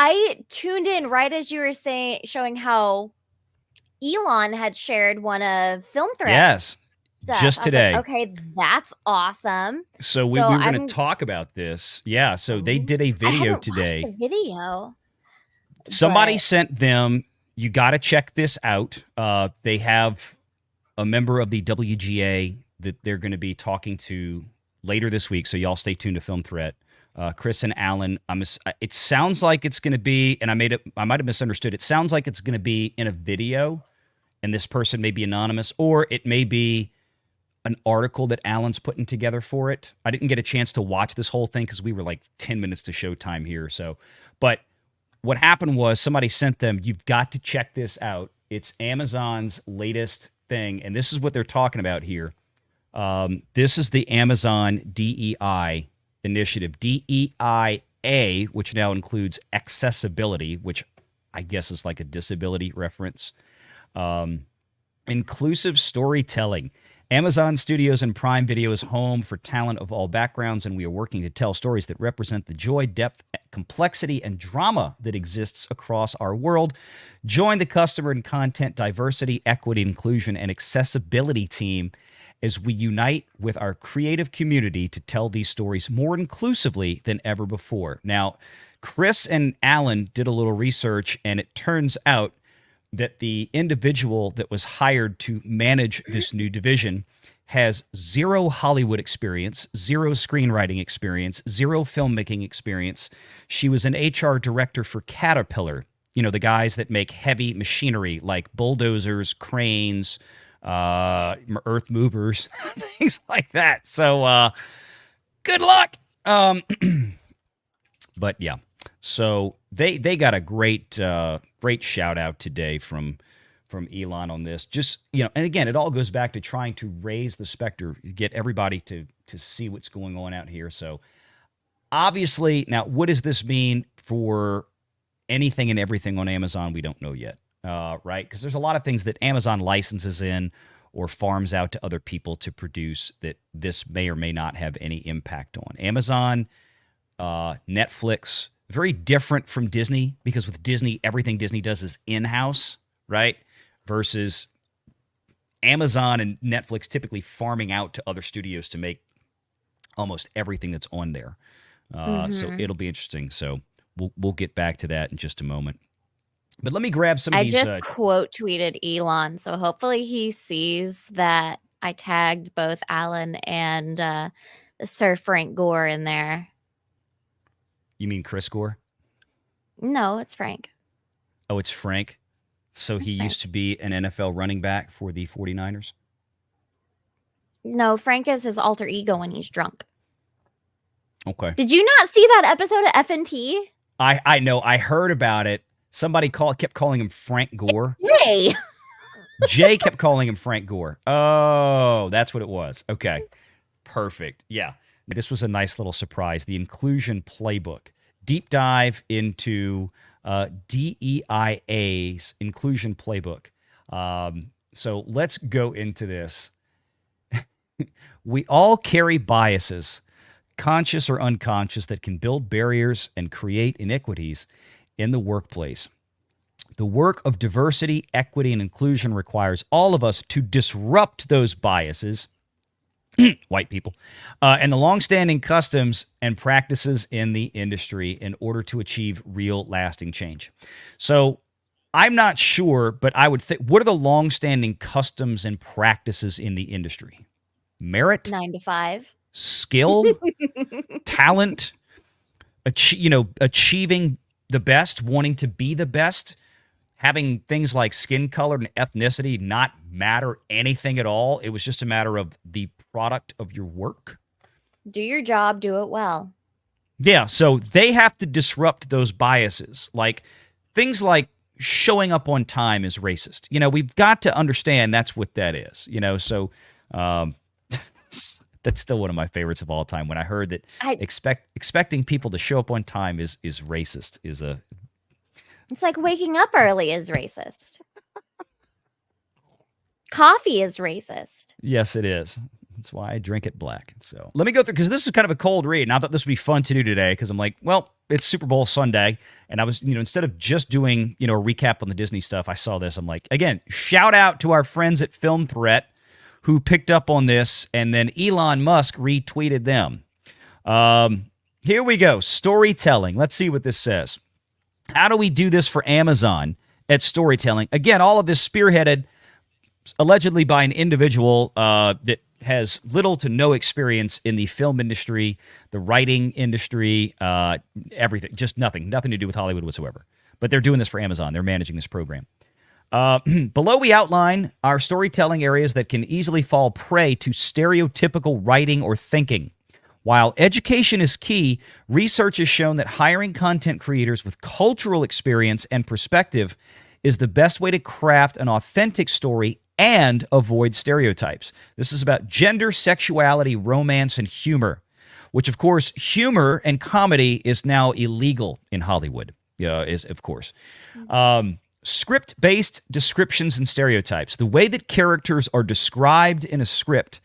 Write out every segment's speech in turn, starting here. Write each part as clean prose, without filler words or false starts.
I tuned in right as you were showing how Elon had shared one of Film Threats Yes, stuff. just I was like, today. okay, that's awesome. So we, So we were going to I'm talk about this. Yeah, so they oh, did a I video haven't watched today. the video, Somebody but sent them, you got to check this out. They have a member of the WGA that they're going to be talking to later this week. So y'all stay tuned to Film Threat. Chris and Alan. It sounds like it's going to be, and I might have misunderstood. It sounds like it's going to be in a video, and this person may be anonymous, or it may be an article that Alan's putting together for it. I didn't get a chance to watch this whole thing because we were like 10 minutes to showtime here. So, but what happened was somebody sent them, you've got to check this out. It's Amazon's latest thing, and this is what they're talking about here. This is the Amazon DEI initiative, DEIA, which now includes accessibility, which I guess is like a disability reference. Inclusive storytelling. Amazon Studios and Prime Video is home for talent of all backgrounds, and we are working to tell stories that represent the joy, depth, complexity, and drama that exists across our world. Join the customer and content diversity, equity, inclusion, and accessibility team as we unite with our creative community to tell these stories more inclusively than ever before. Now, Chris and Alan did a little research, and it turns out that the individual that was hired to manage this new division has zero Hollywood experience, zero screenwriting experience, zero filmmaking experience. She was an HR director for Caterpillar, you know, the guys that make heavy machinery like bulldozers, cranes, earth movers, things like that. So good luck. But yeah, so they got a great shout out today from Elon on this. Just, you know, and again, it all goes back to trying to raise the specter, get everybody to see what's going on out here. So obviously, now what does this mean for anything and everything on Amazon? We don't know yet, right? Because there's a lot of things that Amazon licenses in or farms out to other people to produce that this may or may not have any impact on. Amazon, Netflix, very different from Disney, because with Disney, everything Disney does is in-house, right? Versus Amazon and Netflix typically farming out to other studios to make almost everything that's on there. So it'll be interesting. So we'll get back to that in just a moment. But let me grab some of these. I just quote tweeted Elon, so hopefully he sees that I tagged both Alan and Sir Frank Gore in there. You mean Chris Gore? No, it's Frank. Oh, it's Frank. So he used to be an NFL running back for the 49ers? No, Frank is his alter ego when he's drunk. Okay. Did you not see that episode of FNT? I know. I heard about it. Somebody kept calling him Frank Gore. Hey. Jay kept calling him Frank Gore. Oh, that's what it was. Okay. Perfect. Yeah. This was a nice little surprise. The Inclusion Playbook. Deep dive into DEIA's Inclusion Playbook. So let's go into this. We all carry biases, conscious or unconscious, that can build barriers and create inequities in the workplace. The work of diversity, equity, and inclusion requires all of us to disrupt those biases, white people, and the longstanding customs and practices in the industry in order to achieve real lasting change. So I'm not sure, but I would think, what are the longstanding customs and practices in the industry? Merit? 9 to 5. Skill? Talent? Achieving the best, wanting to be the best, having things like skin color and ethnicity not matter anything at all. It was just a matter of the product of your work. Do your job, do it well. Yeah, so they have to disrupt those biases. Like things like showing up on time is racist. You know, we've got to understand that's what that is. You know, so that's still one of my favorites of all time. When I heard that expecting people to show up on time is racist, it's like waking up early is racist. Coffee is racist. Yes, it is. That's why I drink it black. So let me go through, because this is kind of a cold read, and I thought this would be fun to do today, because I'm like, well, it's Super Bowl Sunday, and I was, instead of just doing, a recap on the Disney stuff, I saw this. I'm like, again, shout out to our friends at Film Threat who picked up on this, and then Elon Musk retweeted them. Here we go. Storytelling. Let's see what this says. How do we do this for Amazon at storytelling? Again, all of this spearheaded allegedly by an individual that has little to no experience in the film industry, the writing industry, everything. Just nothing to do with Hollywood whatsoever. But they're doing this for Amazon. They're managing this program. Below, we outline our storytelling areas that can easily fall prey to stereotypical writing or thinking. While education is key, research has shown that hiring content creators with cultural experience and perspective is the best way to craft an authentic story and avoid stereotypes. This is about gender, sexuality, romance, and humor, which, of course, humor and comedy is now illegal in Hollywood, of course. Script-based descriptions and stereotypes. The way that characters are described in a script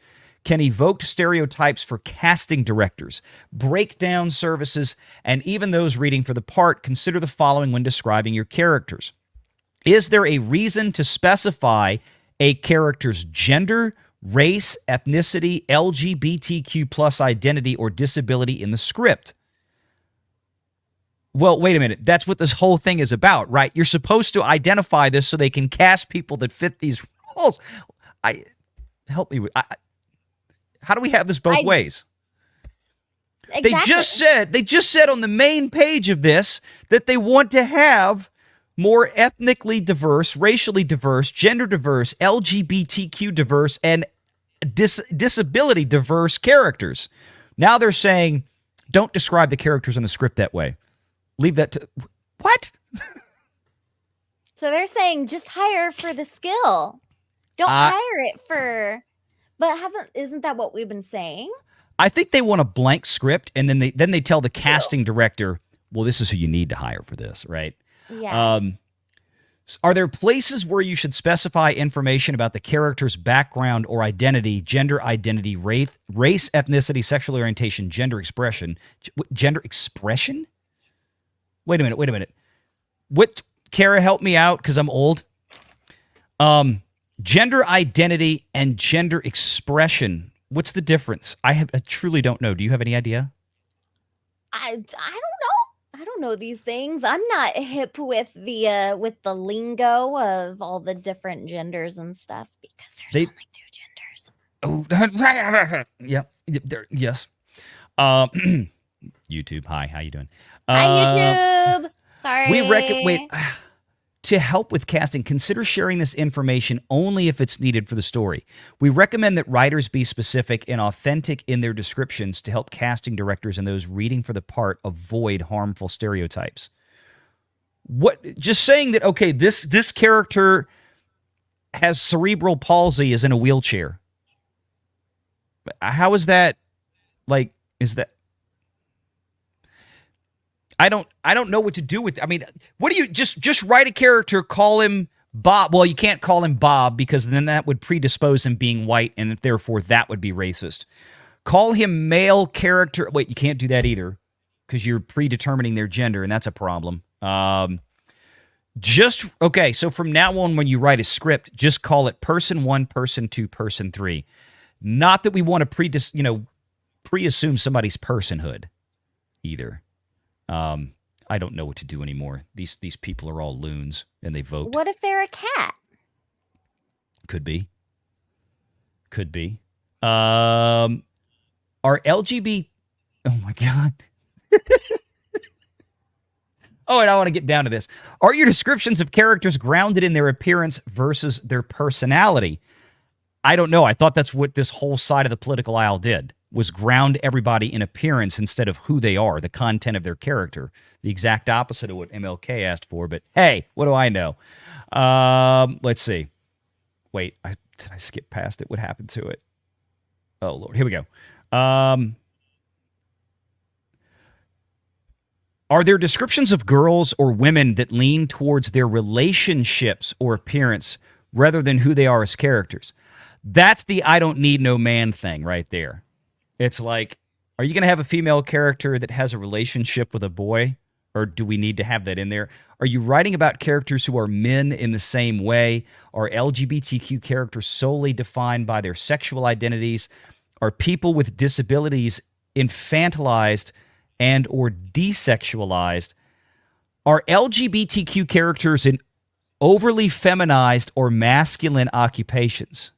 can evoke stereotypes for casting directors, breakdown services, and even those reading for the part. Consider the following when describing your characters. Is there a reason to specify a character's gender, race, ethnicity, LGBTQ plus identity, or disability in the script? Well, wait a minute. That's what this whole thing is about, right? You're supposed to identify this so they can cast people that fit these roles. Help me with. How do we have this both ways? Exactly. They just said on the main page of this that they want to have more ethnically diverse, racially diverse, gender diverse, LGBTQ diverse, and disability diverse characters. Now they're saying, don't describe the characters in the script that way. Leave that to... What? So they're saying just hire for the skill. Don't hire it for... But isn't that what we've been saying? I think they want a blank script, and then they tell the casting director, well, this is who you need to hire for this, right? Yes. Are there places where you should specify information about the character's background or identity, gender identity, race, ethnicity, sexual orientation, gender expression? Gender expression? Wait a minute. What, Kara, help me out because I'm old. Gender identity and gender expression. What's the difference? I truly don't know. Do you have any idea? I don't know. I don't know these things. I'm not hip with the lingo of all the different genders and stuff because there's only 2 genders. Oh, yeah. Yes. YouTube. Hi, how you doing? Hi, YouTube. Sorry. To help with casting, consider sharing this information only if it's needed for the story. We recommend that writers be specific and authentic in their descriptions to help casting directors and those reading for the part avoid harmful stereotypes. What? Just saying that, okay, this character has cerebral palsy, is in a wheelchair. How is that? Like, is that? I don't know what to do with. I mean, what do you just write a character, call him Bob? Well, you can't call him Bob because then that would predispose him being white, and therefore that would be racist. Call him male character. Wait, you can't do that either because you're predetermining their gender, and that's a problem. Okay. So from now on, when you write a script, just call it person 1, person 2, person 3. Not that we want to pre-assume somebody's personhood either. I don't know what to do anymore. These people are all loons, and they vote. What if they're a cat? Could be. Are LGBT... Oh, my God. Oh, and I want to get down to this. Are your descriptions of characters grounded in their appearance versus their personality? I don't know. I thought that's what this whole side of the political aisle did, was ground everybody in appearance instead of who they are, the content of their character. The exact opposite of what MLK asked for, but hey, what do I know? Let's see. Wait, did I skip past it? What happened to it? Oh, Lord. Here we go. Are there descriptions of girls or women that lean towards their relationships or appearance rather than who they are as characters? That's the I don't need no man thing right there. It's like, are you going to have a female character that has a relationship with a boy? Or do we need to have that in there? Are you writing about characters who are men in the same way? Are LGBTQ characters solely defined by their sexual identities? Are people with disabilities infantilized and or desexualized? Are LGBTQ characters in overly feminized or masculine occupations?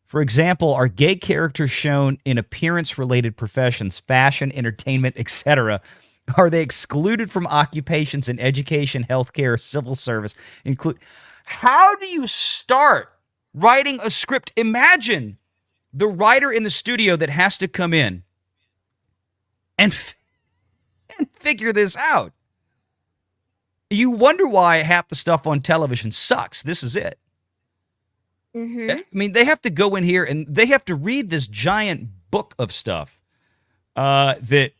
For example, are gay characters shown in appearance-related professions, fashion, entertainment, etc.? Are they excluded from occupations in education, healthcare, civil service? How do you start writing a script? Imagine the writer in the studio that has to come in and figure this out. You wonder why half the stuff on television sucks. This is it. I mean, they have to go in here and they have to read this giant book of stuff that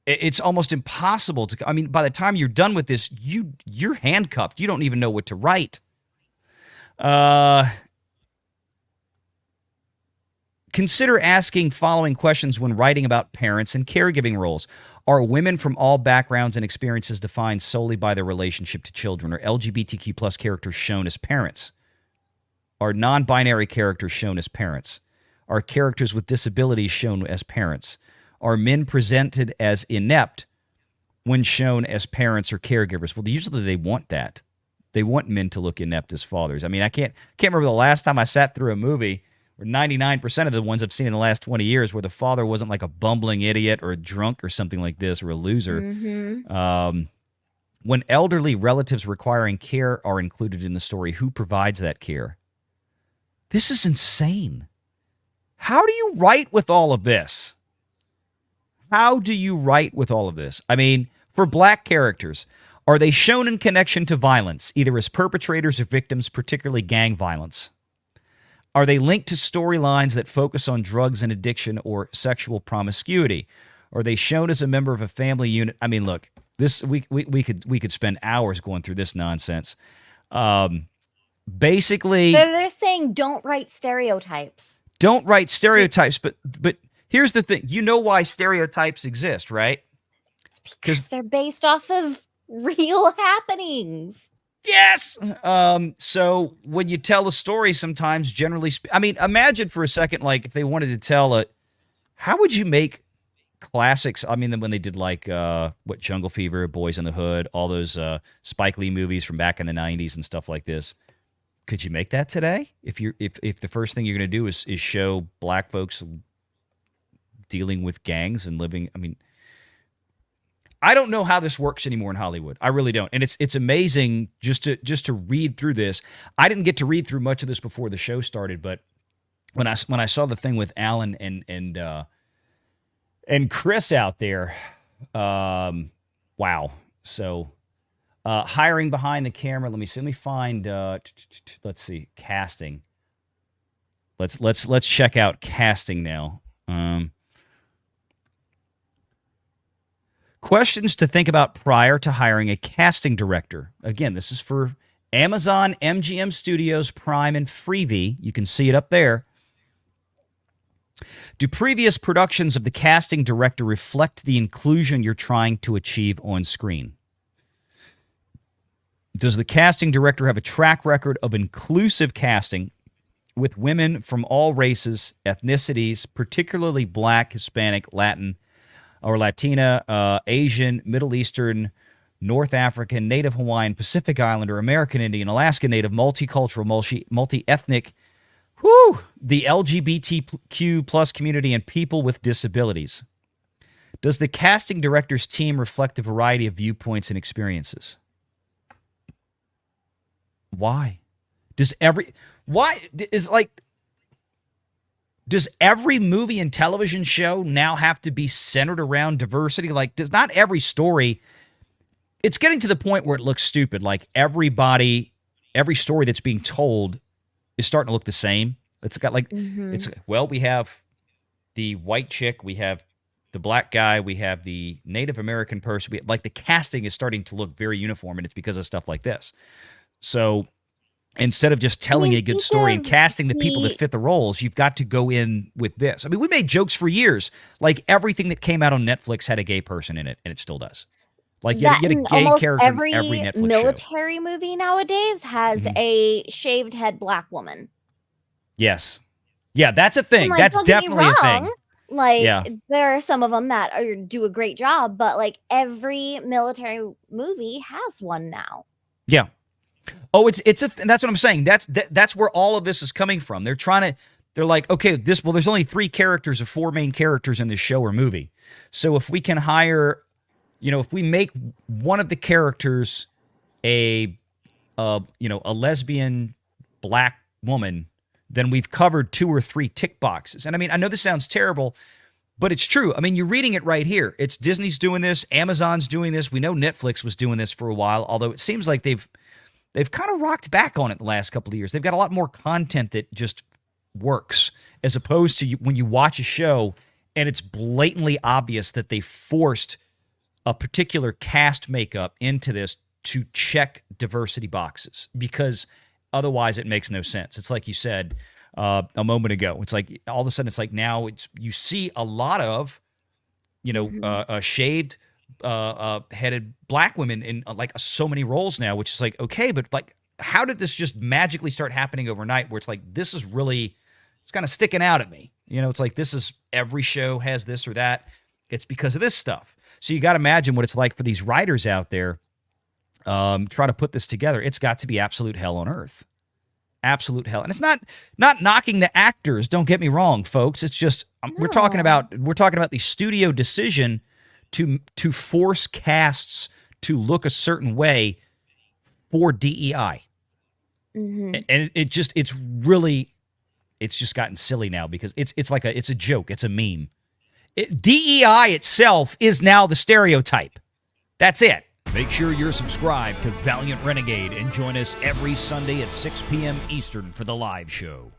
it's almost impossible to. I mean, by the time you're done with this, you're handcuffed. You don't even know what to write. Consider asking following questions when writing about parents and caregiving roles. Are women from all backgrounds and experiences defined solely by their relationship to children? Are LGBTQ plus characters shown as parents? Are non-binary characters shown as parents? Are characters with disabilities shown as parents? Are men presented as inept when shown as parents or caregivers? Well, usually they want that. They want men to look inept as fathers. I mean, I can't remember the last time I sat through a movie where 99% of the ones I've seen in the last 20 years where the father wasn't like a bumbling idiot or a drunk or something like this or a loser. When elderly relatives requiring care are included in the story, who provides that care? This is insane. How do you write with all of this? How do you write with all of this? I mean, for black characters, are they shown in connection to violence, either as perpetrators or victims, particularly gang violence? Are they linked to storylines that focus on drugs and addiction or sexual promiscuity? Are they shown as a member of a family unit? I mean, look, this we could spend hours going through this nonsense. Basically, they're saying don't write stereotypes. Don't write stereotypes, but here's the thing. You know why stereotypes exist, right? It's because they're based off of real happenings. Yes. So when you tell a story, sometimes generally, I mean, imagine for a second, like if they wanted to tell how would you make classics? I mean, when they did like Jungle Fever, Boys in the Hood, all those Spike Lee movies from back in the 90s and stuff like this. Could you make that today? If the first thing you're going to do is show black folks dealing with gangs and living, I mean, I don't know how this works anymore in Hollywood. I really don't. And it's amazing just to read through this. I didn't get to read through much of this before the show started, but when I saw the thing with Alan and Chris out there, wow. So hiring behind the camera. Let me find. Let's see, casting. Let's check out casting now. Questions to think about prior to hiring a casting director. Again, this is for Amazon, MGM Studios, Prime, and Freevee. You can see it up there. Do previous productions of the casting director reflect the inclusion you're trying to achieve on screen? Does the casting director have a track record of inclusive casting with women from all races, ethnicities, particularly Black, Hispanic, Latin, or Latina, Asian, Middle Eastern, North African, Native Hawaiian, Pacific Islander, American Indian, Alaska Native, multicultural, multi-ethnic, the LGBTQ plus community, and people with disabilities? Does the casting director's team reflect a variety of viewpoints and experiences? Why? Does every movie and television show now have to be centered around diversity? Like, does not every story, it's getting to the point where it looks stupid. Like every story that's being told is starting to look the same. It's got like, we have the white chick, we have the black guy, we have the Native American person. Like the casting is starting to look very uniform, and it's because of stuff like this. So Instead of just I telling mean, a good think story and of casting the people that the fit the roles, you've got to go in with this. I mean, we made jokes for years. Like everything that came out on Netflix had a gay person in it, and it still does. Like that you had a in gay almost character in every every Netflix show. military movie nowadays has Mhm. a shaved head black woman. Yes. Yeah, that's a And thing. like, That's don't get me definitely a wrong, thing. like Yeah. there are some of them that do a great job, but like every military movie has one now. Yeah. Oh, that's what I'm saying. That's where all of this is coming from. They're like, okay, there's only 3 characters of 4 main characters in this show or movie. So if we can hire, if we make one of the characters a a lesbian black woman, then we've covered 2 or 3 tick boxes. And I mean, I know this sounds terrible, but it's true. I mean, you're reading it right here. It's Disney's doing this, Amazon's doing this. We know Netflix was doing this for a while, although it seems like they've kind of rocked back on it the last couple of years. They've got a lot more content that just works, as opposed to when you watch a show and it's blatantly obvious that they forced a particular cast makeup into this to check diversity boxes, because otherwise it makes no sense. It's like you said a moment ago. It's like all of a sudden it's like now you see a lot of shaved headed black women in like so many roles now, which is like, okay, but like how did this just magically start happening overnight, where it's like this is really, it's kind of sticking out at me. It's like this is, every show has this or that. It's because of this stuff. So you got to imagine what it's like for these writers out there try to put this together. It's got to be absolute hell on earth. Absolute hell. And it's not knocking the actors, don't get me wrong, folks. It's just we're talking about the studio decision to force casts to look a certain way for DEI. Mm-hmm. And it's just gotten silly now, because it's a joke, it's a meme. DEI itself is now the stereotype. That's it. Make sure you're subscribed to Valiant Renegade and join us every Sunday at 6 p.m. Eastern for the live show.